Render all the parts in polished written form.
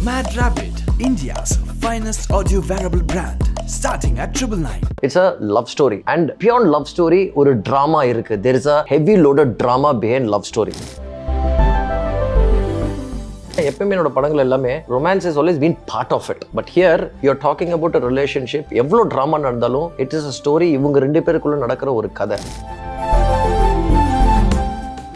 MadRabbit, India's finest audio wearable brand, starting at 999. It's a love story, and beyond love story, ஒரு drama இருக்கு. There is a heavy loaded drama behind love story. எப்பவுமே என்னோட படங்கள் எல்லாமே romance is always been part of it. But here you are talking about a relationship. எவ்வளோ drama நடந்தாலும் it is a story. இவங்க ரெண்டு பேருக்குள்ள நடக்கிற ஒரு கதை.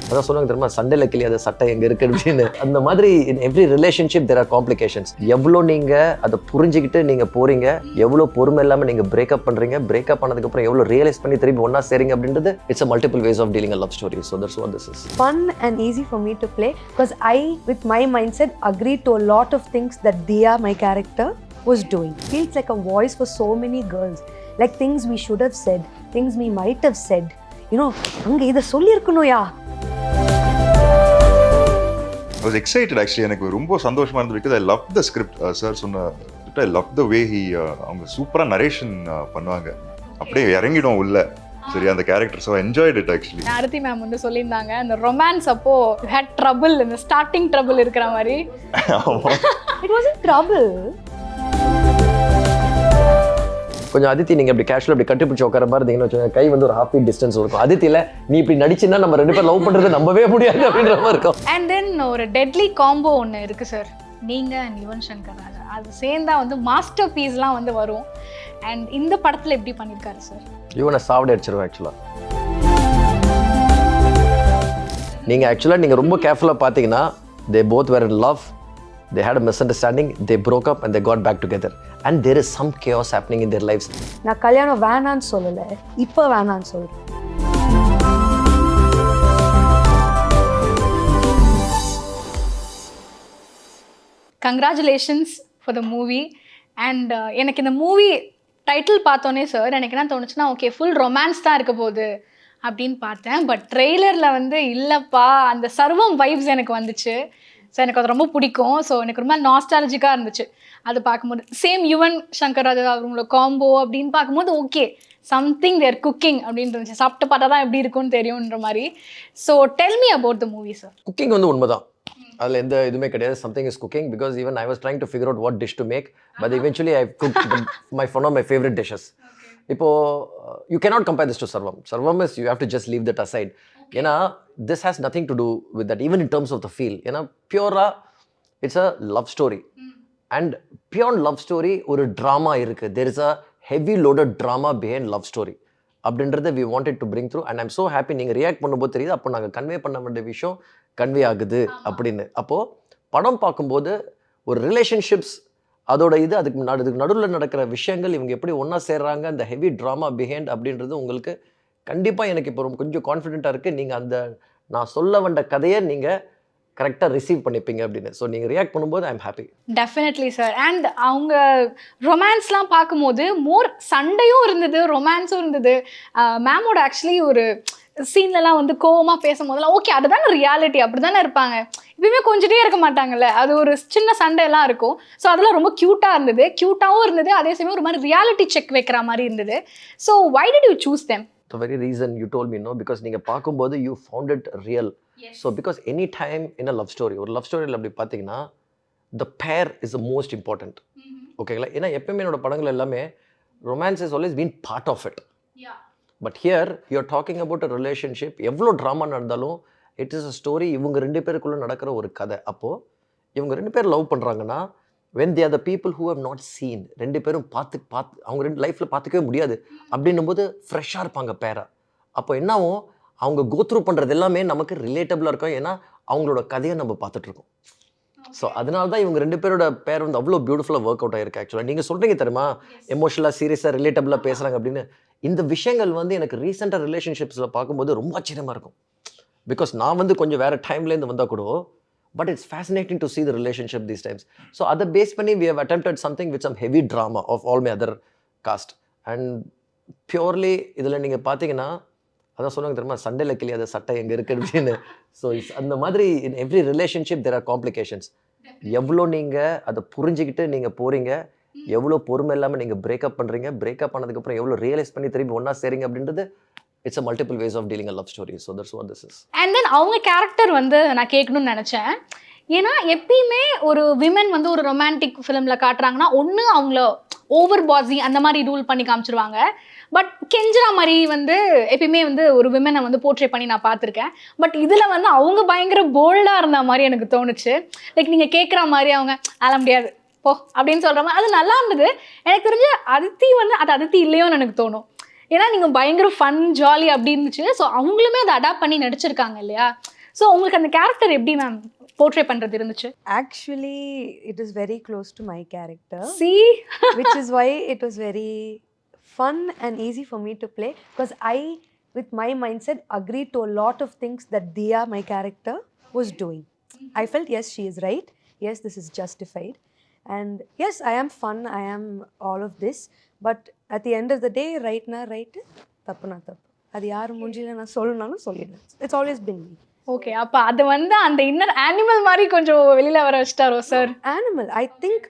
அதான் சொல்லுவாங்க தெரியுமா, சண்டையில கிளியாத சட்டை எங்க இருக்கு அப்படின்னு. அந்த மாதிரி in every relationship there are complications. எவ்வளோ நீங்க அதை புரிஞ்சுக்கிட்டு நீங்க போறீங்க, எவ்வளோ பொறுமை இல்லாம நீங்க பிரேக்அப் பண்றீங்க, பிரேக்அப் பண்ணதுக்கு அப்புறம் எவ்வளோ ரியலைஸ் பண்ணி திரும்பி ஒன்னா சேரிங்க அப்படின்றது it's a multiple ways of dealing a love story. So that's what this is. Fun and easy for me to play because I, with my mindset, agreed to a lot of things that Diya, my character, was doing. Feels like a voice for so many girls. Like things we should have said, things we might have said. You know, அங்க இதை சொல்லியிருக்கணும்யா. I was excited actually. எனக்கு ரொம்ப சந்தோஷமா இருந்தது because I loved the script. Sir சொன்ன I loved the way he அவங்க சூப்பரா narration பண்ணுவாங்க. அப்படியே இறங்கிடும் உள்ள. சரி அந்த character so I enjoyed it actually. Aarathi ma'am வந்து சொல்லியிருந்தாங்க அந்த ரொமான்ஸ் அப்போ you had trouble, இந்த ஸ்டார்டிங் ட்ரபிள் இருக்கிற மாதிரி. It wasn't trouble. கொஞ்சம் அதித்தி நீங்க அப்படி கேஷுவல் அப்படி கட்டிப்பிடிச்சு உட்கார மாதிரி இருந்தீங்கன்னு வச்சுக்கோங்க, கை வந்து ஒரு ஹாஃப் ஃபீட் டிஸ்டன்ஸ் இருக்கும். அதித்தியில நீ இப்படி நடிச்சுன்னா நம்ம ரெண்டு பேர் லவ் பண்றது நம்பவே முடியாது அப்படின்ற மாதிரி இருக்கும். அண்ட் தென் ஒரு டெட்லி காம்போ ஒன்று இருக்கு சார், நீங்க யுவன் சங்கர் ராஜா அது சேர்ந்தா வந்து மாஸ்டர் பீஸ்லாம் வந்து வரும். அண்ட் இந்த படத்துல எப்படி பண்ணியிருக்காரு சார்? யுவனை சாவடி அடிச்சிருவேன் ஆக்சுவலா. நீங்க ஆக்சுவலா நீங்க ரொம்ப கேர்ஃபுல்லா பாத்தீங்கன்னா they both were in love. They had a misunderstanding, they broke up and they got back together. And there is some chaos happening in their lives. நான் கல்யாணம் வேணான்னு சொல்லல, இப்போ வேணான்னு சொல்றேன். Congratulations for the movie. And எனக்கு இந்த movie title பார்த்தோன்னே சார் எனக்கு என்ன தோணுச்சுன்னா, ஓகே ஃபுல் ரொமான்ஸ் தான் இருக்க போகுது அப்படின்னு பார்த்தேன். பட் ட்ரெய்லரில் வந்து இல்லைப்பா அந்த சர்வம் வைப்ஸ் எனக்கு வந்துச்சு. ஸோ எனக்கு அது ரொம்ப பிடிக்கும். ஸோ எனக்கு ரொம்ப நாஸ்டாலஜிக்காக இருந்துச்சு அது பார்க்கும்போது. சேம் யுவன் சங்கர் ராஜா அவங்களோட காம்போ அப்படின்னு பார்க்கும்போது ஓகே சம்திங் தேர் குக்கிங் அப்படின்னு இருந்துச்சு. சாப்பிட்டு பார்த்தா தான் எப்படி இருக்கும்னு தெரியுன்ற மாதிரி. So tell me about the movie sir. Cooking வந்து உண்மைதான், அதில் எந்த இதுவுமே கிடையாது. Something is cooking because even I was trying to figure out what dish to make, but eventually I cooked one of my favorite dishes. இப்போ you cannot compare this to sarvam. Sarvam is you have to just leave that aside. ஏன்னா this has nothing to do with that even in terms of the feel. ஏன்னா பியூரா it's a love story. And beyond love story ஒரு drama இருக்கு. There is a heavy loaded drama behind love story அப்படின்றத we wanted to bring through. And I'm so happy நீங்கள் react பண்ணும்போது தெரியுது அப்போ நாங்கள் convey பண்ண வேண்டிய விஷயம் கன்வே ஆகுது அப்படின்னு. அப்போது படம் பார்க்கும்போது ஒரு ரிலேஷன்ஷிப்ஸ் அதோட இது அதுக்கு நடுவில் நடக்கிற விஷயங்கள் இவங்க எப்படி ஒன்றா சேர்றாங்க, அந்த ஹெவி ட்ராமா பிஹைண்ட் அப்படின்றது உங்களுக்கு கண்டிப்பாக எனக்கு இப்போ ரொம்ப கொஞ்சம் கான்ஃபிடென்ட்டாக இருக்குது. நீங்கள் அந்த நான் சொல்ல வந்த கதையை நீங்கள் கரெக்டாக ரிசீவ் பண்ணிப்பீங்க அப்படின்னு. ஸோ நீங்கள் ரியாக்ட் பண்ணும்போது I am happy. Definitely sir. And அவங்க ரொமான்ஸ்லாம் பார்க்கும்போது மோர் சண்டையும் இருந்தது, ரொமான்ஸும் இருந்தது. மேமோட ஆக்சுவலி ஒரு சீன்லலாம் வந்து கோவமாக பேசும்போதெல்லாம் ஓகே அதுதானே ரியாலிட்டி, அப்படி தானே இருப்பாங்க, இப்பயுமே கொஞ்சிட்டே இருக்க மாட்டாங்கல்ல, அது ஒரு சின்ன சண்டையெல்லாம் இருக்கும். ஸோ அதெல்லாம் ரொம்ப க்யூட்டாக இருந்தது, க்யூட்டாகவும் இருந்தது, அதே சமயம் ஒரு மாதிரி ரியாலிட்டி செக் வைக்கிற மாதிரி இருந்தது. So why did you choose them? The very reason you told me no, because நீங்கள் பார்க்கும்போது you found it real. So because any time in a love story, ஒரு லவ் ஸ்டோரியில் அப்படி பார்த்தீங்கன்னா the pair is the most important. ஓகேங்களா? ஏன்னா எப்பவுமே என்னோட படங்கள் எல்லாமே romance is always been part of it. But here you are talking about a relationship. எவ்வளோ ட்ராமா நடந்தாலும் இட் இஸ் அ ஸ்டோரி. இவங்க ரெண்டு பேருக்குள்ளே நடக்கிற ஒரு கதை. அப்போது இவங்க ரெண்டு பேர் லவ் பண்ணுறாங்கன்னா when they are the people who have not seen, ரெண்டு பேரும் பார்த்து அவங்க ரெண்டு லைஃப்பில் பார்த்துக்கவே முடியாது அப்படின்னும் போது ஃப்ரெஷ்ஷாக இருப்பாங்க பேரா. அப்போ என்னாவும் அவங்க கோத்ரூ பண்ணுறது எல்லாமே நமக்கு ரிலேட்டபிளாக இருக்கும். ஏன்னா அவங்களோட கதையை நம்ம பார்த்துட்ருக்கோம். ஸோ அதனால தான் இவங்க ரெண்டு பேரோட பேர் வந்து அவ்வளோ பியூட்டிஃபுல்லாக ஒர்க் அவுட் ஆகிருக்கு. ஆக்சுவலாக நீங்கள் சொல்கிறீங்க தெரியுமா, எமோஷனலாக சீரியஸாக ரிலேட்டபிளாக பேசுகிறாங்க அப்படின்னு. இந்த விஷயங்கள் வந்து எனக்கு ரீசெண்டாக ரிலேஷன்ஷிப்ஸில் பார்க்கும்போது ரொம்ப ஆச்சரியமாக இருக்கும். பிகாஸ் நான் வந்து கொஞ்சம் வேறு டைம்லேருந்து வந்தால் கூட but it's fascinating to see the relationship these times. So other base panni we have attempted something with some heavy drama of all my other cast. And purely idhula neenga pathina adha சொல்லுவாங்க தெரியுமா, சண்டையில கிளியாத சட்டை எங்க இருக்கு அப்படின்னு. So அந்த மாதிரி in every relationship there are complications. எவ்வளோ நீங்க அதை புரிஞ்சுக்கிட்டு நீங்க போறீங்க, எவ்வளோ பொறுமை இல்லாமல் நீங்க பிரேக்அப் பண்றீங்க, பிரேக்அப் பண்ணதுக்கப்புறம் எவ்வளோ ரியலைஸ் பண்ணி திரும்பி ஒன்றா சேரிங்க அப்படின்றது it's a multiple ways of dealing a love story. So that's what this is. And then அவங்க கேரக்டர் வந்து நான் கேட்கணும்னு நினச்சேன். ஏன்னா எப்பயுமே ஒரு விமன் வந்து ஒரு ரொமான்டிக் ஃபிலிமில் காட்டுறாங்கன்னா ஒன்று அவங்கள ஓவர் பாஸி அந்த மாதிரி ரூல் பண்ணி காமிச்சிருவாங்க. பட் கெஞ்சுறா மாதிரி வந்து எப்பயுமே வந்து ஒரு விமனை வந்து போர்ட்ரே பண்ணி நான் பார்த்துருக்கேன். பட் இதில் வந்து அவங்க பயங்கர போல்டாக இருந்த மாதிரி எனக்கு தோணுச்சு. லைக் நீங்கள் கேட்குற மாதிரி அவங்க அழ முடியாது போ அப்படின்னு சொல்கிற மாதிரி அது நல்லா இருந்தது. எனக்கு தெரிஞ்ச அதித்தி வந்து அது அதித்தி இல்லையோன்னு எனக்கு தோணும். ஏன்னா நீங்கள் பயங்கர ஃபன் ஜாலி அப்படி இருந்துச்சு. ஸோ அவங்களுமே அதை அடாப்ட் பண்ணி நடிச்சிருக்காங்க இல்லையா? ஸோ உங்களுக்கு அந்த கேரக்டர் எப்படி மேம் போர்ட்ரே பண்ணுறது இருந்துச்சு? Actually, it is very close to my character. See? Which is why it was very fun and easy for me to play, because I, with my mindset, agreed to a lot of things that Diya, my character, was doing. I felt, yes, she is right. Yes, this is justified. And yes, I am fun. I am all of this. But at the end of the day, right na right, tappu na tappu. அது யார் மூஞ்சில நான் சொல்லணும்னாலும் சொல்லிடுறேன். It's always been me. Okay, அப்போ அது வந்து அந்த inner animal மாதிரி கொஞ்சம் வெளியில் வர வச்சிட்டாரோ sir? Animal. I think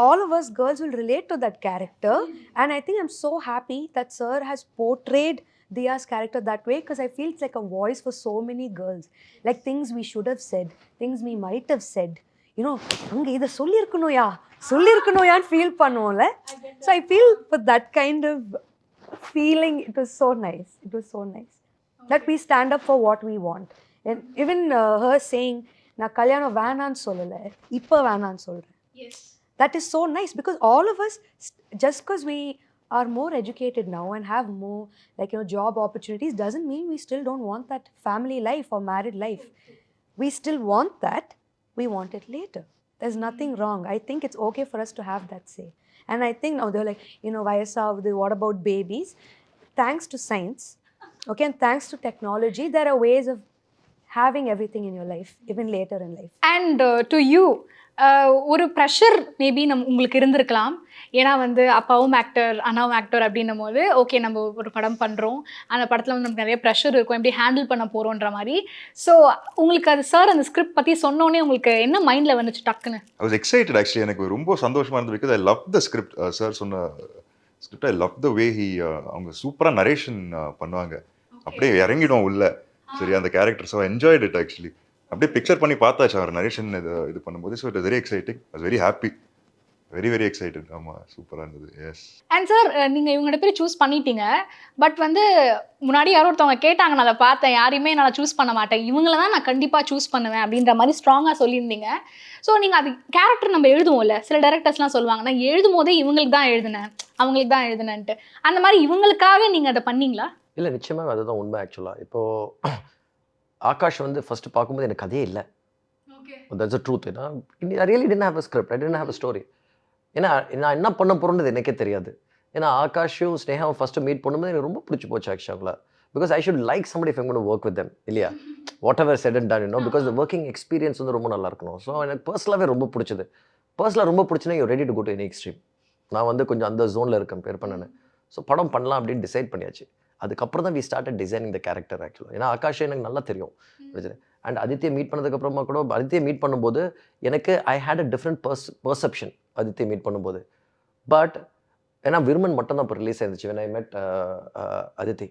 all of us girls will relate to that character, and I think I'm so happy that sir has portrayed Diya's character that way, because I feel it's like a voice for so many girls, like things we should have said, things we might have said, you know, அங்க இத சொல்லிருக்கணும்யான்னு feel பண்ணுவோம்ல. So I feel for that kind of feeling, it was so nice. It was so nice that we stand up for what we want. And even her saying நான் கல்யாணம் வேணான்னு சொல்லல, இப்போ வேணான்னு சொல்றேன். Yes. That is so nice, because all of us, just because we are more educated now and have more, like, you know, job opportunities, doesn't mean we still don't want that family life or married life. We still want that. We want it later. There's nothing wrong. I think it's okay for us to have that say. And I think now they're like, you know, what about babies? Thanks to science, okay, and thanks to technology, there are ways of having everything in your life, even later in life. And to you, ஒரு pressure maybe உங்களுக்கு இருந்திருக்கலாம். ஏன்னா வந்து அப்பாவும் actor அண்ணாவும் actor அப்படின்னும் போது okay நம்ம ஒரு படம் பண்ணுறோம், அந்த படத்தில் வந்து நமக்கு நிறைய ப்ரெஷர் இருக்கும், எப்படி ஹேண்டில் பண்ண போகிறோன்ற மாதிரி. ஸோ உங்களுக்கு அது சார் அந்த ஸ்கிரிப்ட் பற்றி சொன்னோன்னே உங்களுக்கு என்ன மைண்டில் வந்துச்சு டக்குன்னு? I was excited actually. எனக்கு ரொம்ப சந்தோஷமாக இருந்தது because I loved the script. Sir சொன்ன script I loved the way he அவங்க சூப்பராக நரேஷன் பண்ணுவாங்க. அப்படியே இறங்கிடும் உள்ள சரி அந்த character. So enjoyed it actually. அப்படியே பிக்சர் பண்ணி பார்த்தாச்சு அவர் நரேஷன் இது பண்ணும்போது. So it very exciting. I was very happy, very excited. ஆமாம், சூப்பராக இருந்தது. எஸ். அண்ட் சார் நீங்கள் இவங்க பேர் சூஸ் பண்ணிட்டீங்க. பட் வந்து முன்னாடி யாரோ ஒருத்தவங்க கேட்டாங்க, நான் அதை பார்த்தேன், யாரையுமே நான் சூஸ் பண்ண மாட்டேன், இவங்கள தான் நான் கண்டிப்பாக சூஸ் பண்ணுவேன் அப்படின்ற மாதிரி ஸ்ட்ராங்காக சொல்லியிருந்தீங்க. ஸோ நீங்கள் அது கேரக்டர் நம்ம எழுதுவோம்ல, சில டேரக்டர்ஸ்லாம் சொல்லுவாங்க நான் எழுதும் போதே இவங்களுக்கு தான் எழுதினேன், அவங்களுக்கு தான் எழுதினேன்ட்டு. அந்த மாதிரி இவங்களுக்காக நீங்கள் அதை பண்ணீங்களா? இல்லை, நிச்சயமாக அதுதான் உண்மை. ஆக்சுவலாக இப்போது ஆகாஷ் வந்து ஃபஸ்ட்டு பார்க்கும்போது எனக்கு கதையே இல்லை. That's a truth. ஏன்னா I really didn't have a script, I didn't have a story. ஏன்னா நான் என்ன பண்ண போகிறோன்றது எனக்கே தெரியாது. ஏன்னா ஆகாஷும் ஸ்னேகாவும் ஃபஸ்ட்டு மீட் பண்ணும்போது எனக்கு ரொம்ப பிடிச்சி போச்சு ஆக்சுவலாக. Because I should like somebody if I'm gonna work with them, இல்லையா? Whatever said and done, because the working experience வந்து ரொம்ப நல்லா இருக்கணும். ஸோ எனக்கு பர்சனலாகவே ரொம்ப பிடிச்சது. பர்சனலாக ரொம்ப பிடிச்சினா you ready to go to any extreme. நான் வந்து கொஞ்சம் அந்த ஜோனில் இருக்கேன் பேர் பண்ணேன்னு. ஸோ படம் பண்ணலாம் அப்படின்னு டிசைட் பண்ணியாச்சு. அதுக்கப்புறம் தான் we started designing the character ஆக்சுவலாக. ஏன்னா ஆகாஷ் எனக்கு நல்லா தெரியும். அண்ட் ஆதித்யை மீட் பண்ணதுக்கப்புறமா கூட ஆதித்யை மீட் பண்ணும்போது எனக்கு I had a different perception ஆதித்யை மீட் பண்ணும்போது. பட் ஏன்னா விருமன் மட்டும் தான் இப்போ ரிலீஸ் ஆயிருந்துச்சு. when I met Aditi,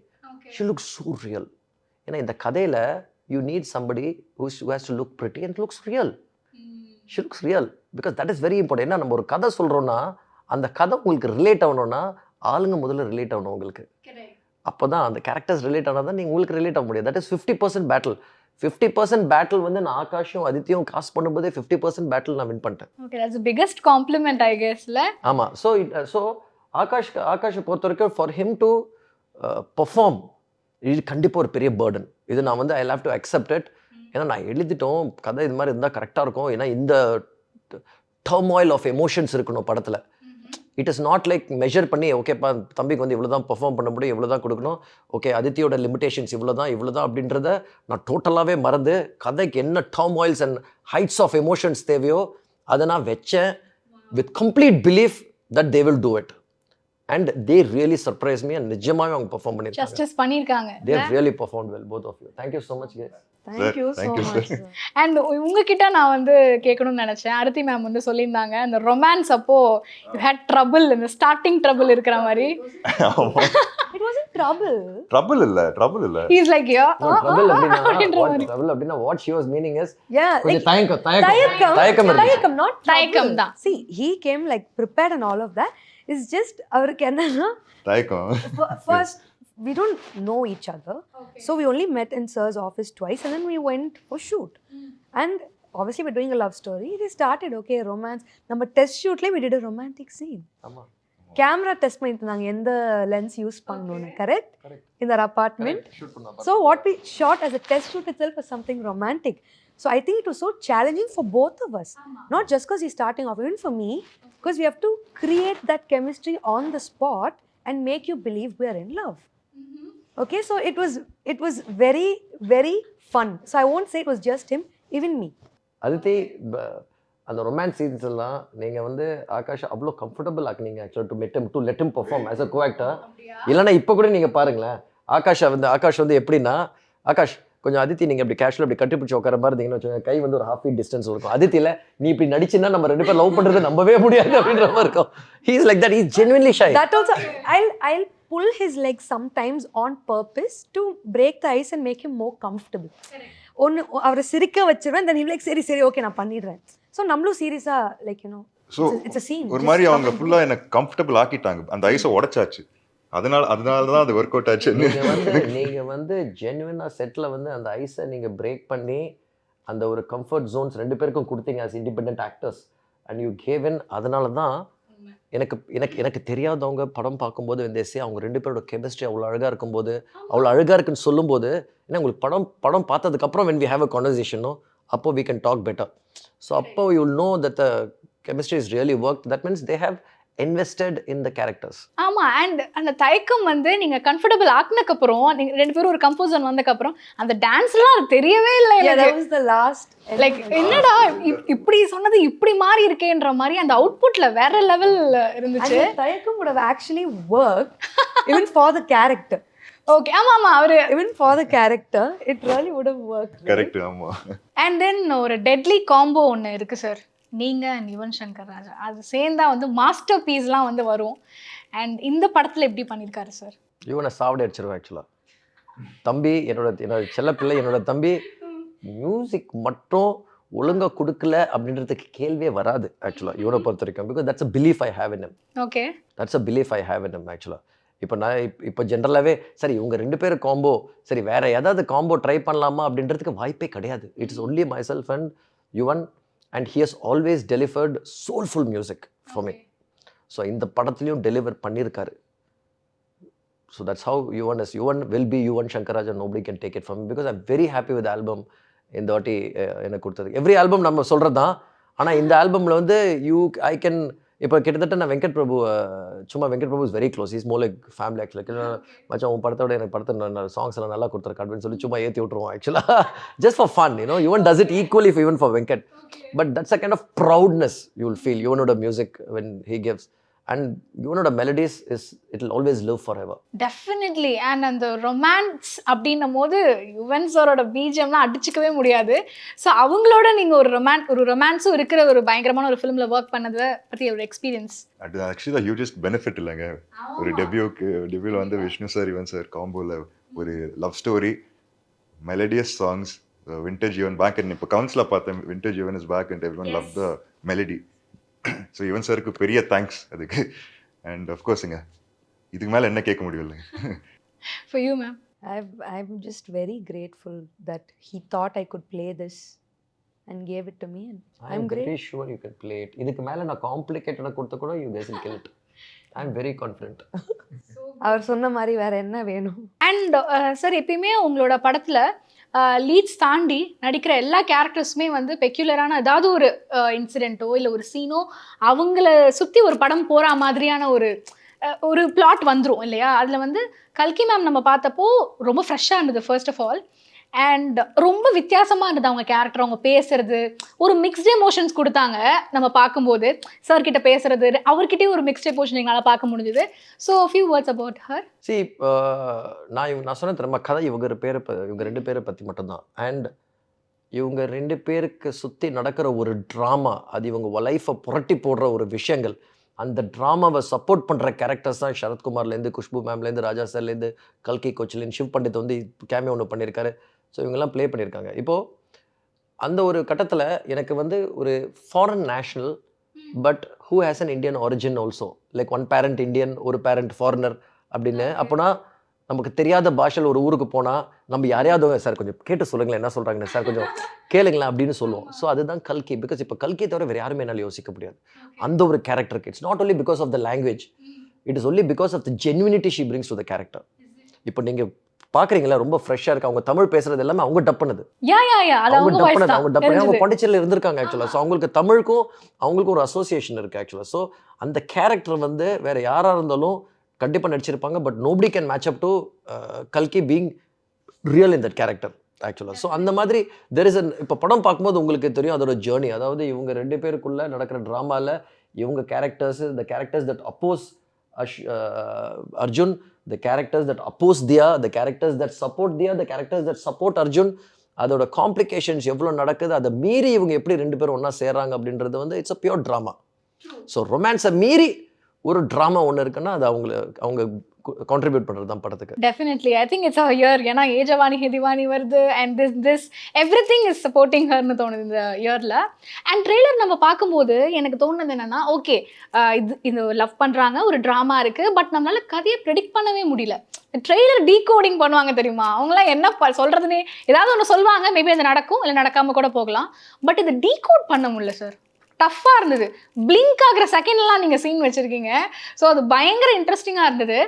she looks so real. ஏன்னா இந்த கதையில் you need somebody who has to look pretty and looks real. She looks real because that is very important. ஏன்னா நம்ம ஒரு கதை சொல்கிறோன்னா அந்த கதை உங்களுக்கு ரிலேட் ஆகணும்னா ஆளுங்க முதல்ல ரிலேட் ஆகணும் உங்களுக்கு. அப்போ தான் அந்த கேரக்டர்ஸ் ரிலேட் ஆனால் தான் நீங்கள் உங்களுக்கு ரிலேட் ஆக முடியாது. That is 50% battle. 50% பேட்டில் வந்து நான் ஆகாஷும் அதித்தியும் காஸ்ட் பண்ணும்போதே 50% பேட்டில் நான் வின் பண்ணிட்டேன். Okay, that's the biggest compliment I கெஸ்ல. ஆமாம். ஸோ ஆகாஷை பொறுத்த வரைக்கும் ஃபார் ஹிம் டு பெர்ஃபார்ம் இது கண்டிப்பாக ஒரு பெரிய பேர்டன். இது நான் வந்து I have to accept it. ஏன்னா நான் எழுதிட்டோம் கதை இது மாதிரி இருந்தால் கரெக்டாக இருக்கும். ஏன்னா இந்த டர்மாயில் ஆஃப் எமோஷன்ஸ் இருக்கணும் படத்தில். It is not like measure பண்ணி ஓகேப்பா தம்பிக்கு வந்து இவ்வளோ தான் பெர்ஃபார்ம் பண்ண முடியும், இவ்வளோ தான் கொடுக்கணும், ஓகே அதித்தியோட லிமிடேஷன்ஸ் இவ்வளோ தான் அப்படின்றத நான் டோட்டலாகவே மறந்து கதைக்கு என்ன டர்மாயில்ஸ் அண்ட் ஹைட்ஸ் ஆஃப் எமோஷன்ஸ் தேவையோ அதை நான் வச்சேன் with complete belief that they will do it. And they really surprise me. And நிஜமாகவே அவங்க பெர்ஃபார்ம் பண்ணியிருக்காங்க. They have really performed well, both of you. Thank you so much, guys. Thank you so much. And உங்ககிட்ட நான் வந்து கேட்கணும்னு நினச்சேன். ஆரத்தி ma'am வந்து சொல்லியிருந்தாங்க அந்த ரொமான்ஸ் அப்போ யூ ஹேட் ட்ரபிள், இந்த ஸ்டார்டிங் ட்ரபிள் இருக்கிற மாதிரி. It wasn't trouble. ட்ரபிள் இல்ல He's like, yeah. ட்ரபிள் அப்படின்ற அப்படின்னா மாதிரி. ட்ரபிள் அப்படின்னா what she was meaning is Yeah, கொஞ்சம் like, தயக்கம் இருக்கு. தயக்கம், not தயக்கம் trouble. தான். See, he came like prepared and all of that. It's just அவருக்கு என்னன்னா தயக்கம் first we don't know each other, so we only met in sir's office twice and then we went for shoot. And obviously we're doing a love story. We started okay romance. நம்ம test shootல we did a romantic scene. ஆமா camera test பண்ணிட்டு இருந்தாங்க எந்த lens use பண்ணணும்னு. Correct in their apartment. Shoot பண்ணா So what we shot as a test shoot itself was something romantic. So I think it was so challenging for both of us. Not just because he's starting off, even for me, because we have to create that chemistry on the spot and make you believe we are in love. Okay, so it was very, very fun. So I won't say it was just him, even me. Aditi அந்த romance scenes எல்லாம் நீங்க வந்து ஆகாஷ் அவ்வளோ comfortable ஆக்குனீங்க ஆக்சுவலாக to let him perform as a கோஆக்டர். இல்லைன்னா இப்போ கூட நீங்க பாருங்களேன் ஆகாஷ் வந்து எப்படின்னா ஆகாஷ் கொஞ்சம் அதித்தி நீங்கள் இப்படி கேஷுவல் அப்படி கட்டிப்பிடிச்சு உட்கார மாதிரி இருந்தீங்கன்னு வச்சுக்கோங்க, கை வந்து ஒரு half feet டிஸ்டன்ஸ் இருக்கும். அதித்தியில் நீ இப்படி நடிச்சுன்னா நம்ம 2 பேர் லவ் பண்ணுறது நம்பவே முடியாது அப்படின்ற மாதிரி இருக்கும். He is like that. He is genuinely shy. That also, I'll pull his legs sometimes on purpose to break the ice and make him more comfortable. ஒன்று அவரை சிரிக்க வச்சிருவேன், then he'll be like சரி சரி ஓகே நான் பண்ணிடுறேன். So நம்மளும் சீரியஸாக like you know so it's a scene. ஒரு மாதிரி அவங்க ஃபுல்லாக எனக்கு கம்ஃபர்டபுள் ஆக்கிட்டாங்க, அந்த ஐஸை உடைச்சாச்சு. அதனால தான் அது ஒர்க் அவுட் ஆச்சு. நீங்கள் வந்து ஜென்யூனாக செட்டில் வந்து அந்த ஐஸை நீங்கள் பிரேக் பண்ணி அந்த ஒரு கம்ஃபர்ட் ஜோன்ஸ் 2 பேருக்கும் கொடுத்தீங்க as independent actors and you gave in. அதனால தான் எனக்கு தெரியாதவங்க படம் பார்க்கும்போது வந்து அவங்க 2 பேரோட கெமிஸ்ட்ரி அவ்வளோ அழகாக இருக்கும்போது அவ்வளோ அழகாக இருக்குன்னு சொல்லும்போது ஏன்னா உங்களுக்கு படம் பார்த்ததுக்கப்புறம் when we have a conversation அப்போ we can talk better. So அப்போ you will know that the chemistry is really worked. That means they have invested in the characters. ஆமா, அண்ட் அந்த தயக்கம் வந்து நீங்க கம்ஃபர்டபுள் ஆக்குனதுக்கப்புறம் நீங்க 2 பேரும் ஒரு கம்ஃபர்ட் ஜோன் வந்ததுக்கப்புறம் அந்த டான்ஸ்லாம் அது தெரியவே இல்லை that was the last like என்னடா இப்படி சொன்னது இப்படி மாறி இருக்கேன்ற மாதிரி அந்த அவுட்புட்ல வேற லெவல் இருந்துச்சு. and the தயக்கம் would have actually worked even for the character. Okay, ஆமா அவரு Even for the character it really would have worked. Correct. ஆமா. அண்ட் தென் ஒரு டெட்லி காம்போ ஒன்று இருக்கு சார், நீங்க and யுவன் சங்கர் ராஜா அது சேர்ந்தா வந்து மாஸ்டர் பீஸ்லாம் வந்து வரும். அண்ட் இந்த படத்துல எப்படி பண்ணியிருக்காரு சார்? யுவனை சாவடி அடிச்சிருவேன் ஆக்சுவலாக. தம்பி என்னோட செல்ல பிள்ளை, என்னோட தம்பி மியூசிக் மட்டும் ஒழுங்காக கொடுக்கல அப்படின்றதுக்கு கேள்வியே வராது ஆக்சுவலாக யுவனை பொறுத்த வரைக்கும். Because that's a belief I have in him. Okay, that's a belief I have in him ஆக்சுவலாக. இப்போ ஜென்ரலாகவே சரி இவங்க 2 பேரும் காம்போ, சரி வேற ஏதாவது காம்போ ட்ரை பண்ணலாமா அப்படின்றதுக்கு வாய்ப்பே கிடையாது. It's only my self and Yuvan. And he has always delivered soulful music for me. So இந்த படத்துலையும் டெலிவர் பண்ணியிருக்காரு. So that's how Yuvan is. Yuvan will be Yuvan Shankar Raja. Nobody can take it from me because I'm very happy with the album. இந்த வாட்டி எனக்கு கொடுத்தது every album நம்ம சொல்கிறது தான். ஆனால் இந்த ஆல்பமில் வந்து ஐ கேன் இப்போ கிட்டத்தட்ட நான் Venkat Prabhu is very close. Is more like family ஆக்சுவலாக. மச்சான் உன் படத்தோட எனக்கு படத்தை சாங்ஸ் எல்லாம் நல்லா கொடுத்துருக்கேன் அப்படின்னு சொல்லி சும்மா ஏற்றி விட்ருவோம் ஆக்சுவலாக just for fun. Yuvan does it equally even for Venkat. But that's a kind of proudness you will feel. Yuvanoda music when he gives, and Yuvanoda melodies it'll always live forever. Definitely. And அந்த romance அப்படின்னும் போது யுவன் சாரோட பிஜிஎம்லாம் அடிச்சுக்கவே முடியாது. So அவங்களோட நீங்கள் ஒரு ரொமான்ஸும் இருக்கிற ஒரு பயங்கரமான ஒரு ஃபிலிமில் ஒர்க் பண்ணதை பற்றி ஒரு எக்ஸ்பீரியன்ஸ். அது ஆக்சுவலி ஹியூஜஸ்ட் பெனிஃபிட் இல்லைங்க. ஒரு டெபியூவில் வந்து விஷ்ணு சார் யுவன் சார் காம்போவில் ஒரு love story, melodious songs, vintage Yuvan back, and இப்போ கவுன்சில் பார்த்தேன் vintage Yuvan is back and everyone loved the melody. So Yuvan சாருக்கு பெரிய தேங்க்ஸ் அதுக்கு. அண்ட் அஃப்கோர்ஸுங்க இதுக்கு மேலே என்ன கேட்க முடியல. For you, ma'am. I'm just very grateful that he thought I could play this and gave it to me, and I'm very sure you can play it. இதுக்கு மேலே நான் காம்ப்ளிகேட்டடாக கொடுத்த கூட you guys will kill it. I'm very confident. அவர் சொன்ன மாதிரி வேற என்ன வேணும்? அண்ட் சார் எப்பயுமே உங்களோட படத்தில் லீட்ஸ் தாண்டி நடிக்கிற எல்லா கேரக்டர்ஸுமே வந்து பெக்யூலரான ஏதாவது ஒரு இன்சிடெண்ட்டோ இல்லை ஒரு சீனோ அவங்கள சுற்றி ஒரு படம் போகிற மாதிரியான ஒரு பிளாட் வந்துடும் இல்லையா? அதில் வந்து கல்கி மேம் நம்ம பார்த்தப்போ ரொம்ப ஃப்ரெஷ்ஷாக இருந்தது ஃபர்ஸ்ட் ஆஃப் ஆல். அண்ட் ரொம்ப வித்தியாசமாக இருந்தது அவங்க கேரக்டர், அவங்க பேசுறது ஒரு மிக்ஸ்ட் எமோஷன்ஸ் கொடுத்தாங்க. நம்ம பார்க்கும்போது சார்கிட்ட பேசுறது அவர்கிட்டயே ஒரு மிக்ஸ்ட் எமோஷன் எங்களால் பார்க்க முடிஞ்சுது. So few words about her. See, நான் சொன்ன திரும்ப கதை இவங்க 2 பேரை பற்றி மட்டும்தான். அண்ட் இவங்க 2 பேருக்கு சுற்றி நடக்கிற ஒரு ட்ராமா, அது இவங்க லைஃப்பை புரட்டி போடுற ஒரு விஷயங்கள், அந்த ட்ராமாவை சப்போர்ட் பண்ணுற கேரக்டர்ஸ் தான் சரத்குமார்லேருந்து, குஷ்பு மேம்லேருந்து, ராஜா சார்லேருந்து, கல்கி கோச்சிலேருந்து, ஷிவ் பண்டித் வந்து கேமியோ ஒன்று பண்ணியிருக்காரு. ஸோ இவங்கெல்லாம் ப்ளே பண்ணியிருக்காங்க. இப்போது அந்த ஒரு கட்டத்தில் எனக்கு வந்து ஒரு foreign national but who has an Indian origin also, like one parent Indian, ஒரு பேரண்ட் ஃபாரினர் அப்படின்னு. அப்போனா நமக்கு தெரியாத பாஷையில் ஒரு ஊருக்கு போனால் நம்ம யாரையாவது சார் கொஞ்சம் கேட்டு சொல்லுங்களேன் என்ன சொல்கிறாங்கன்னு, சார் கொஞ்சம் கேளுங்களேன் அப்படின்னு சொல்லுவோம். ஸோ அதுதான் கல்கி. பிகாஸ் இப்போ கல்கியை தவிர வேறு யாருமே என்னால் யோசிக்க முடியாது. அந்த ஒரு கேரக்டருக்கு it's not only because of the language, it is only because of the genuinity she brings to the character. இப்போ நீங்கள் பார்க்குறீங்களா ரொம்ப ஃப்ரெஷ்ஷாக இருக்கு. அவங்க தமிழ் பேசுறது எல்லாமே அவங்க டப் பண்ணது. அவங்க பாண்டிச்சேரியில் இருந்திருக்காங்க ஆக்சுவலாக. ஸோ அவங்களுக்கு தமிழுக்கும் அவங்களுக்கும் ஒரு அசோசியேஷன் இருக்குது ஆக்சுவலாக. ஸோ அந்த கேரக்டர் வந்து வேறு யாராக இருந்தாலும் கண்டிப்பாக நடிச்சிருப்பாங்க. But nobody can match up to கல்கி being real in that character ஆக்சுவலாக. ஸோ அந்த மாதிரி தெர் இஸ் இப்போ படம் பார்க்கும்போது உங்களுக்கு தெரியும் அதோட ஜேர்னி. அதாவது இவங்க 2 பேருக்குள்ளே நடக்கிற ட்ராமாவில் இவங்க characters, the characters that oppose Arjun, the characters that oppose Diya, the characters that support Diya, the characters that support Arjun, அதோட காம்ப்ளிகேஷன்ஸ் எவ்வளோ நடக்குது, அதை மீறி இவங்க எப்படி 2 பேரும் ஒன்றா சேர்றாங்க அப்படின்றது வந்து it's a pure drama. So ரொமான்ஸை மீறி ஒரு ட்ராமா ஒன்று இருக்குன்னா அது அவங்க கான்ட்ரிபியூட் பண்ணுறது தான் படத்துக்கு. Definitely I think it's a year. ஏன்னா ஏஜவானி ஹெதிவானி வருது and this everything is supporting ஹர்னு தோணுது இந்த இயரில். அண்ட் ட்ரெய்லர் நம்ம பார்க்கும்போது எனக்கு தோணுது என்னென்னா, ஓகே இது லவ் பண்ணுறாங்க, ஒரு ட்ராமா இருக்குது, பட் நம்மளால கதையை ப்ரெடிக்ட் பண்ணவே முடியல. ட்ரெய்லர் டீகோடிங் பண்ணுவாங்க தெரியுமா, அவங்களாம் என்ன சொல்கிறதுனே ஏதாவது ஒன்று சொல்லுவாங்க, மேபி அது நடக்கும் இல்லை நடக்காமல் கூட போகலாம். பட் இது டீகோட் பண்ண முடியல சார், டஃப்பாக இருந்தது. பிளிங்க் ஆகிற செகண்ட்லாம் நீங்கள் சீன் வச்சுருக்கீங்க. ஸோ அது பயங்கர இன்ட்ரெஸ்டிங்காக இருந்தது.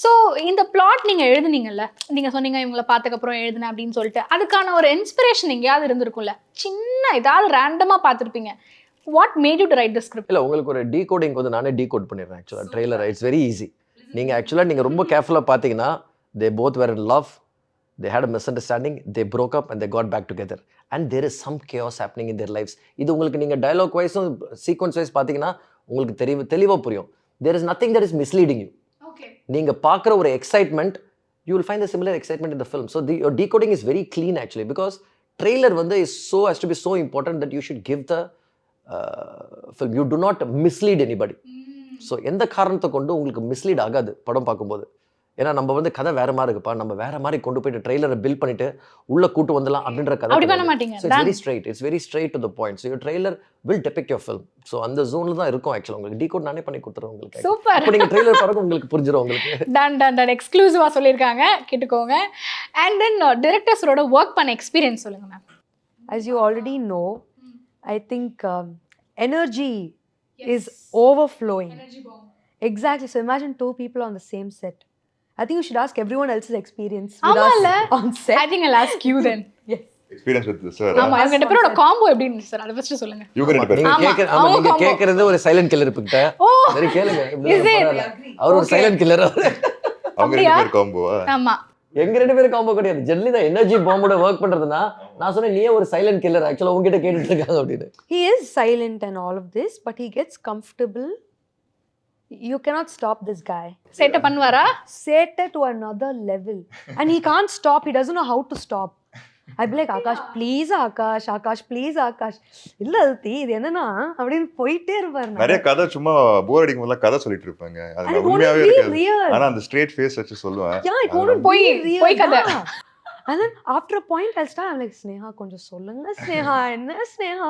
ஸோ இந்த பிளாட் நீங்கள் எழுதுனீங்கல்ல, நீங்கள் சொன்னீங்க இவங்களை பார்த்ததுக்கப்புறம் எழுதுனேன் அப்படின்னு சொல்லிட்டு, அதுக்கான ஒரு இன்ஸ்பிரேஷன் எங்கேயாவது இருந்திருக்கும்ல, சின்ன ஏதாவது ரேண்டமாக பார்த்துருப்பீங்க. What made you to right the script? இல்லை, உங்களுக்கு ஒரு டீகோடிங் வந்து நானே டீகோட் பண்ணிடுறேன் ஆக்சுவலாக. Trailer it's very easy. நீங்கள் ஆக்சுவலாக நீங்கள் ரொம்ப கேர்ஃபுல்லாக பார்த்தீங்கன்னா, they both were in love, they had a misunderstanding, they broke up and they got back together and there is some chaos happening in their lives. இது உங்களுக்கு நீங்கள் dialogue wise sequence wise பார்த்தீங்கன்னா உங்களுக்கு தெளிவாக புரியும். There is nothing that is misleading you. நீங்கள் பார்க்குற ஒரு excitement, you will find the similar excitement in the film. So your decoding is very clean actually, because trailer வந்து has to be so important that you should give the film. You do not mislead anybody. So எந்த காரணத்தை கொண்டு உங்களுக்கு mislead ஆகாது படம் பார்க்கும்போது. ஏன்னா நம்ம வந்து கதை வேற மாதிரி இருக்குப்பா, நம்ம வேற மாதிரி கொண்டு போயிட்டு ட்ரெய்லரை பில்ட் பண்ணிட்டு உள்ள கூட்டு வந்துடலாம் அப்படின்ற கதை. அப்படி பண்ண மாட்டீங்க. It's very straight to the point. So your trailer will depict your film. So அந்த ஜோன்ல தான் இருக்கும் ஆக்சுவலாக. உங்களுக்கு டீகோட் நானே பண்ணி கொடுத்துருவேன் உங்களுக்கு. சூப்பர். இப்போ நீங்கள் ட்ரெய்லர் பாருங்க உங்களுக்கு புரிஞ்சிடும் உங்களுக்கு. டன் எக்ஸ்க்ளூசிவாக சொல்லியிருக்காங்க, கேட்டுக்கோங்க. அண்ட் தென் டிரெக்டர்ஸோட ஒர்க் பண்ண எக்ஸ்பீரியன்ஸ் சொல்லுங்க ma'am. As you already know, I think energy is overflowing. Exactly. So imagine 2 people on the same set. I think you should ask everyone else's experience with us on set. I think I'll ask you then. Yes. Experience with the sir. ஆமா, இவங்க ரெண்டு பேரோட combo எப்படி இருந்துச்சு sir, அத first சொல்லுங்க. நீங்க கேக்குறது ஒரு சைலண்ட் கில்லர் கிட்ட. சரி கேளுங்க. அவர் ஒரு சைலண்ட் கில்லர். அவங்க ரெண்டு பேர் காம்போவா? ஆமா. எங்க 2 பேரும் காம்போ கிடையாது. ஜெல்லி தான் எனர்ஜி பாம்போட வர்க் பண்றதுனா நான் சொன்னேன் நீயே ஒரு சைலண்ட் கில்லர் ஆக்சுவலா உங்ககிட்ட கேட்டுட்டு இருக்காங்க அப்படினு. He is silent and all of this, but he gets comfortable. You cannot stop this guy. Set பண்ணுவாரா? Set to another level. And he can't stop. He doesn't know how to stop. I'd be like, Akash, please Akash, Akash, please Akash. இல்ல அல்தி, இது என்னன்னா அப்படின்னு போயிட்டே இருப்பாரு. நிறைய கதை சும்மா போர் அடிக்கும் போது கதை சொல்லிட்டு இருப்பாங்க. அது உண்மையாவே இருக்காது. ஆனா அந்த ஸ்ட்ரெயிட் ஃபேஸ் வச்சு சொல்லுவேன். Yeah, it won't போய் கதை. And then after a point I'll start, I'm like, Sneha கொஞ்சம் சொல்லுங்க Sneha, என்ன Sneha,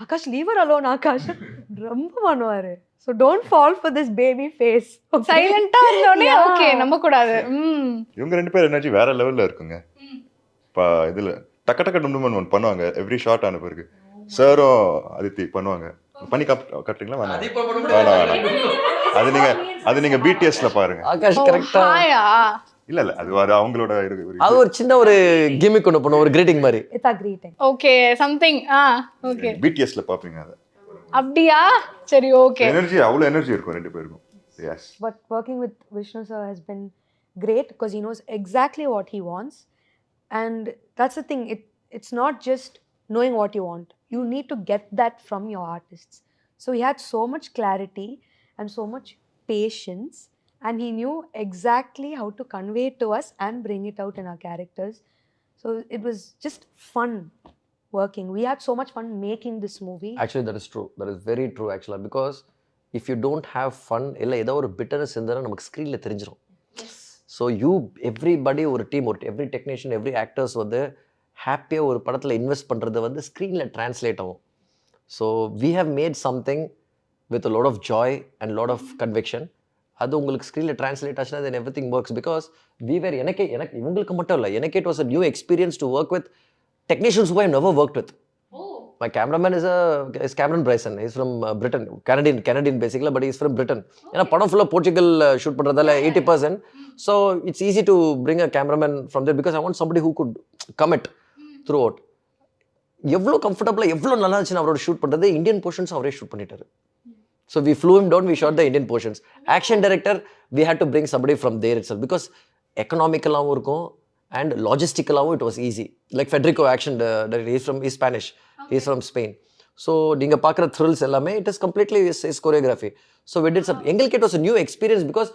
Akash leave her alone Akash. ரொம்ப பண்ணுவாரு. So don't fall for this baby face. சைலண்டா இருந்தோனே ஓகே நம்ப கூடாது. இவங்க 2 பேர் எனர்ஜி வேற லெவல்ல இருக்குங்க. இதுல டக்க டக்க டும்டுமன் ஒன் பண்ணுவாங்க எவ்ரி ஷாட் ஆன பிறகு. சாரும் அதித்தி பண்ணுவாங்க. பண்ணி கட்டுறீங்களா? அது நீங்க பிடிஎஸ்ல பாருங்க. ஆகாஷ் கரெக்ட்டா இல்ல அது அவங்களோட அது ஒரு சின்ன ஒரு கிமிக் ஒன்னு பண்ணுவோம், ஒரு கிரீட்டிங் மாதிரி. It's a greeting. Okay, something. Okay. பிடிஎஸ்ல பாப்பீங்க அது. அப்படியா? சரி, ஓகே. எனர்ஜி அவ்வளவு எனர்ஜி இருக்கும் 2 பேருக்கும். Yes. But working with Vishnu sir has been great because he knows exactly what he wants. And that's the thing, it's not just knowing what you want. You need to get that from your artists. So he had so much clarity and so much patience, and he knew exactly how to convey it to us and bring it out in our characters. So it was just fun working. We had so much fun making this movie. Actually that is true. That is very true actually, because if you don't have fun இல்லை ஏதோ ஒரு bitterness இருந்தாலும் நமக்கு ஸ்க்ரீனில் தெரிஞ்சிடும். So everybody ஒரு team, every technician, every actors வந்து ஹாப்பியாக ஒரு படத்தில் இன்வெஸ்ட் பண்ணுறது வந்து ஸ்க்ரீனில் ட்ரான்ஸ்லேட் ஆகும். So we have made something with lot of joy and lot of conviction. அது உங்களுக்கு ஸ்க்ரீனில் ட்ரான்ஸ்லேட் ஆச்சுன்னா then everything works. Because எனக்கு இவங்களுக்கு மட்டும் இல்லை, எனக்கு it was a new experience to work with technicians who I never worked with. My cameraman is Cameron Bryson. He's from Britain. Canadian basically, but he's from Britain. ஏன்னா படம் ஃபுல்லாக Portugal shoot பண்ணுறதால 80%. So it's easy to bring a cameraman from there because I want somebody who could commit throughout. எவ்வளோ கம்ஃபர்டபுளாக எவ்வளோ நல்லா இருந்துச்சுன்னு அவரோட ஷூட் பண்ணுறது. இந்தியன் போர்ஷன்ஸ் அவரே ஷூட் பண்ணிட்டாரு. So we flew him down, we shot the Indian portions. Action director, we had to bring somebody from there itself because economicalaவும் இருக்கும் and logisticalaவும் it was easy. Like Federico action director, he's Spanish, he's from Spain. So நீங்கள் பார்க்குற thrills எல்லாமே it is completely his choreography. So we did some, எங்களுக்கு it was a new experience because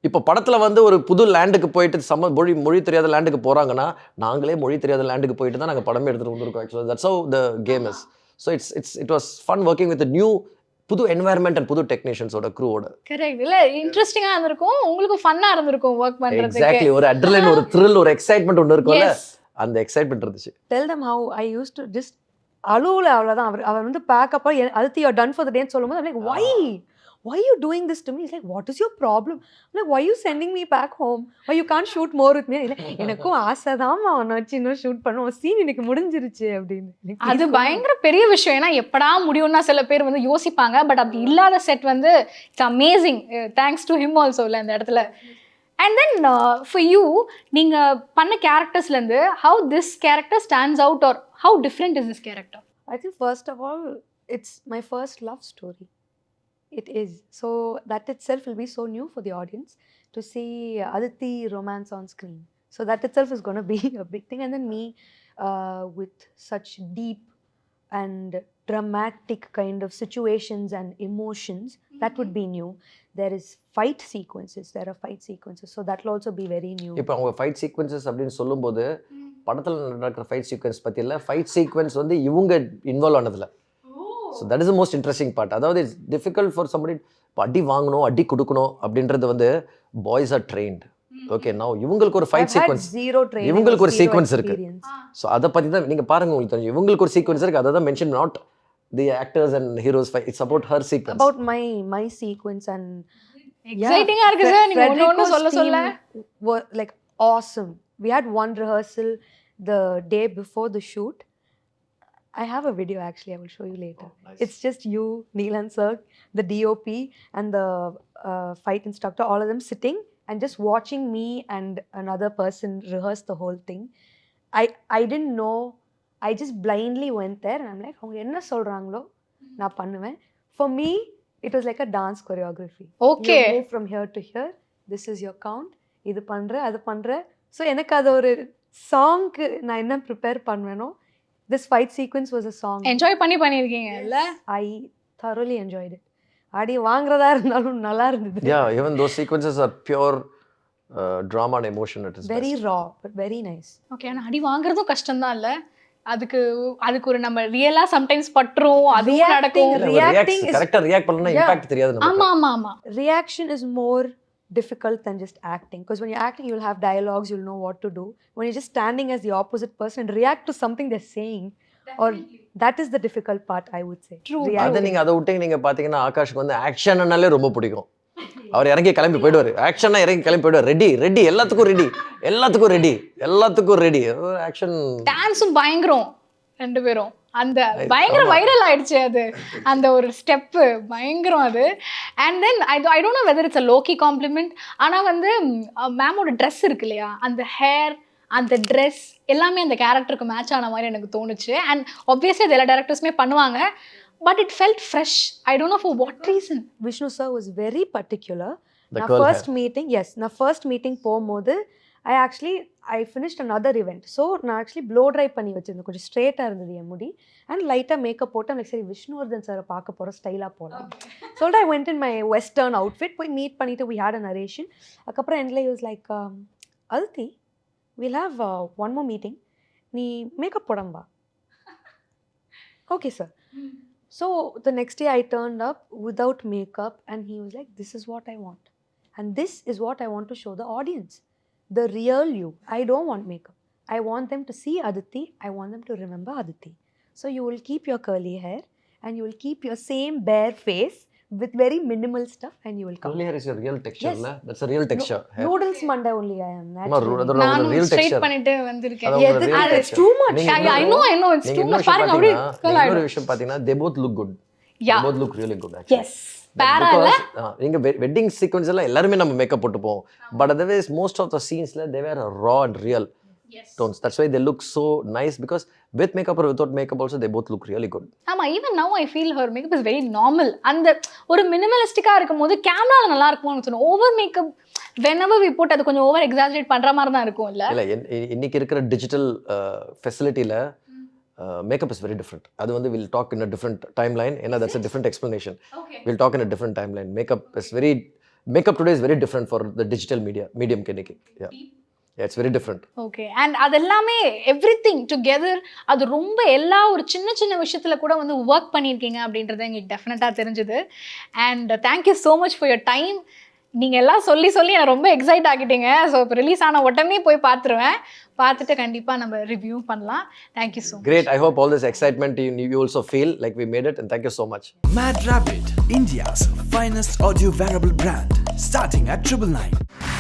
இப்போ படத்தில் வந்து ஒரு புது லேண்டுக்கு போயிட்டு மொழி தெரியாத லேண்டுக்கு போகிறாங்கன்னா நாங்களே மொழி தெரியாத லேண்டுக்கு போயிட்டு தான் நாங்கள் படமே எடுத்துகிட்டு வந்திருக்கோம். ஆக்சுவலாக that's how the game is. So it was fun working with new புது என்வாயர்மெண்ட் அண்ட் புது டெக்னீஷியன்ஸோட க்ரூவோட. கரெக்ட். இல்லை இன்ட்ரெஸ்டிங்காக இருந்திருக்கும், உங்களுக்கு ஃபன்னாக இருந்திருக்கும் ஒர்க் பண்ணுறதுக்கு. எக்ஸாக்ட்லி. ஒரு அட்ரினலின், ஒரு த்ரில், ஒரு எக்ஸைட்மெண்ட் ஒன்று இருக்கும்ல, அந்த எக்ஸைட்மெண்ட் இருந்துச்சு. Tell them how I used to just அழுவல. அவ்வளோதான். அவர் வந்து பேக்கப்பா அடுத்து யூ டன் ஃபார் த டேன்னு சொல்லும்போது I'm like, why are you doing this to me? He's like, what is your problem? I'm like, why are you sending me back home? Why you can't shoot more with me? எனக்கும் ஆசை தான் அவனை வச்சு இன்னும் shoot பண்ணுவோம், scene எனக்கு முடிஞ்சிருச்சு அப்படின்னு. அது பயங்கர பெரிய விஷயம். ஏன்னா எப்படா முடியும்னா சில பேர் வந்து யோசிப்பாங்க. பட் அப்படி இல்லாத செட் வந்து it's amazing. Thanks to him also இல்லை இந்த இடத்துல. அண்ட் தென் ஃபார் யூ, நீங்கள் பண்ண கேரக்டர்ஸ்லேருந்து how this character stands out or how different is this character? I think first of all, it's my first love story. It is. So that itself will be so new for the audience to see Aditi romance on screen. So that itself is going to be a big thing. And then me with such deep and dramatic kind of situations and emotions, that would be new. There is fight sequences. There are fight sequences. So that will also be very new. இப்போ அவங்க fight sequences அப்படின்னு சொல்லும்போது படத்தில் நடக்கிற fight sequence பற்றி இல்லை, fight sequence வந்து இவங்க இன்வால்வ் ஆனதில்லை. So that is the most interesting part. அதாவது இட்ஸ் டிஃபிகல்ட் ஃபார் சம்படி. இப்போ அடி வாங்கணும், அடி கொடுக்கணும் அப்படின்றது வந்து பாய்ஸ் ஆர் ட்ரெயின்ட். ஓகே, நான் இவங்களுக்கு ஒரு ஃபைட் சீக்வன்ஸ், இவங்களுக்கு ஒரு சீக்வன்ஸ் இருக்கு. ஸோ அதை பற்றி தான் நீங்கள் பாருங்க, உங்களுக்கு தெரிஞ்சு இவங்களுக்கு ஒரு சீக்வன்ஸ் இருக்கு. அதை தான் mention, not the actors and heroes fight. It's about her sequence, about my sequence. And எக்ஸைட்டிங்கா இருக்கு சார் நீங்க ஒண்ணு சொல்ல were like awesome. We had one rehearsal the day before the shoot. I have a video actually, I will show you later. Nice. It's just you, Neelan sir, the DOP and the fight instructor, all of them sitting and just watching me and another person rehearse the whole thing. I didn't know. I just blindly went there and I'm like, avanga enna solrangalo na pannuven. For me it was like a dance choreography. Okay, you move from here to here, this is your count, idu pandra adu pandra. So எனக்கு அது ஒரு சாங்க்கு நான் என்ன prepare பண்ணுவேனோ, this fight sequence was a song. Enjoy பண்ணிருக்கீங்க இல்ல? I thoroughly enjoyed it. அடி வாங்குறதா இருந்தாலும் நல்லா இருந்தது. Yeah, even those sequences are pure drama and emotion. It is very best. Raw but very nice. Okay, ஆனா அடி வாங்குறதும் கஷ்டம் தான் இல்ல? அதுக்கு ஒரு நம்ம ரியலா சம்டைம்ஸ் பட்றோம், அதுவும் நடக்கும். Reacting is கரெக்ட்டா ரியாக்ட் பண்ணலனா இம்பாக்ட் தெரியாது நமக்கு. ஆமா. Reaction is more difficult than just acting, because when you're acting you'll have dialogues, you'll know what to do. When you're just standing as the opposite person and react to something they're saying, or that is the difficult part, I would say. அத நீங்க அத விட்டு நீங்க பாத்தீங்கன்னா ஆகாஷ்க்கு வந்து ஆக்ஷன்னாலே ரொம்ப பிடிக்கும். அவர் இறங்கி கிளம்பி போயிடுவாரு, ஆக்ஷனா இறங்கி கிளம்பி போயிடுவாரு. ரெடி எல்லாத்துக்கும் ரெடி ஆக்ஷன். டான்ஸும் பயங்கரம் ரெண்டு பேரும். அந்த பயங்கர வைரல் ஆயிடுச்சு அது, அந்த ஒரு ஸ்டெப்பு பயங்கரம் அது. And then I don't know whether it's a lucky compliment, ஆனால் வந்து மேமோட ட்ரெஸ் இருக்கு இல்லையா, அந்த ஹேர், அந்த ட்ரெஸ் எல்லாமே அந்த கேரக்டருக்கு மேட்ச் ஆன மாதிரி எனக்கு தோணுச்சு. அண்ட் ஆப்வியஸ்லி அது எல்லா டேரக்டர்ஸுமே பண்ணுவாங்க, but it felt fresh. I don't no for what reason. Vishnu sir was very particular. நான் ஃபர்ஸ்ட் மீட்டிங் போகும்போது I finished another event. So நான் ஆக்சுவலி ப்ளோ ட்ரை பண்ணி வச்சிருந்தேன், கொஞ்சம் ஸ்ட்ரெயிட்டாக இருந்தது என் முடி. அண்ட் லைட்டாக மேக்கப் போட்டு எனக்கு சரி விஷ்ணுவர்தன் சாரை பார்க்க போகிறோம், ஸ்டைலாக போகலாம் சொல்லிட்டு I went in my western outfit. போய் மீட் பண்ணிவிட்டு we had a narration. அதுக்கப்புறம் எண்டில் he was like, Aditi, we'll have one more meeting, நீ மேக்கப் போடாம வா. Okay sir. So the next day I turned up without makeup and he was like, this is what I want. And this is what I want to show the audience. The real you. I don't want makeup. I want them to see Aditi. I want them to remember Aditi. So you will keep your curly hair and you will keep your same bare face with very minimal stuff and you will come. curly hair is a real texture, Yes. la? That's a real texture. hair. Noodles Monday only I am. அம்மா, Naturally. அதோட நானும் real straight texture. பண்ணிட்டு வந்திருக்கேன். அது ஒரு எதுக்கு? real It's texture. too much. நீங்க I இன்னொரு- know, it's நீங்க too இன்னொரு much. விஷயம் பாருங்க, அப்படியே பாத்தீங்கன்னா, curl நீங்க இன்னொரு ஆயிடும். விஷயம் பாத்தீங்கன்னா, they both look good. They Yeah. both look really good actually. Yes. Para-ல நீங்க வெட்டிங் சீக்வன்ஸ் எல்லாம் எல்லாருமே நம்ம மேக்கப் போட்டுப்போம். But otherwise most of the சீன்ஸ்ல they were raw and real tones. That's why they look so nice because with makeup or without makeup also they both look really good. ஆமா, even now I feel her makeup is very normal. அந்த ஒரு மினிமலிஸ்டிக்கா இருக்கும்போது கேமரால நல்லா இருக்கும்னு சொன்னோம். Over makeup whenever we put அது கொஞ்சம் ஓவர் எக்ஸாஜரேட் பண்ற மாதிரி தான் இருக்கும் இல்ல? இல்ல இன்னைக்கு இருக்கிற டிஜிட்டல் ஃபெசிலிட்டில மேக்கப் இஸ் வெரி டிஃப்ரெண்ட். அது வந்து will talk in a different timeline. ஏன்னா that's a different explanation. Will talk in a different timeline. Makeup today is very different for the digital medium இன்னைக்கு. It's very different. Okay, and அது எல்லாமே everything together அது ரொம்ப எல்லா ஒரு சின்ன சின்ன விஷயத்துல கூட வந்து ஒர்க் பண்ணியிருக்கீங்க அப்படின்றது எங்களுக்கு டெஃபினட்டாக தெரிஞ்சுது. And thank you so much for your time. நீங்கள் எல்லாம் சொல்லி என்னை ரொம்ப எக்ஸைட் ஆகிட்டீங்க. ஸோ இப்போ ரிலீஸ் ஆன உடனே போய் பார்த்துருவேன். பார்த்துட்டு கண்டிப்பாக நம்ம ரிவ்யூ பண்ணலாம். Thank you so much. Great. I hope all this excitement you also feel like we made it, and thank you so much. MadRabbit, India's finest audio wearable brand, starting at 999.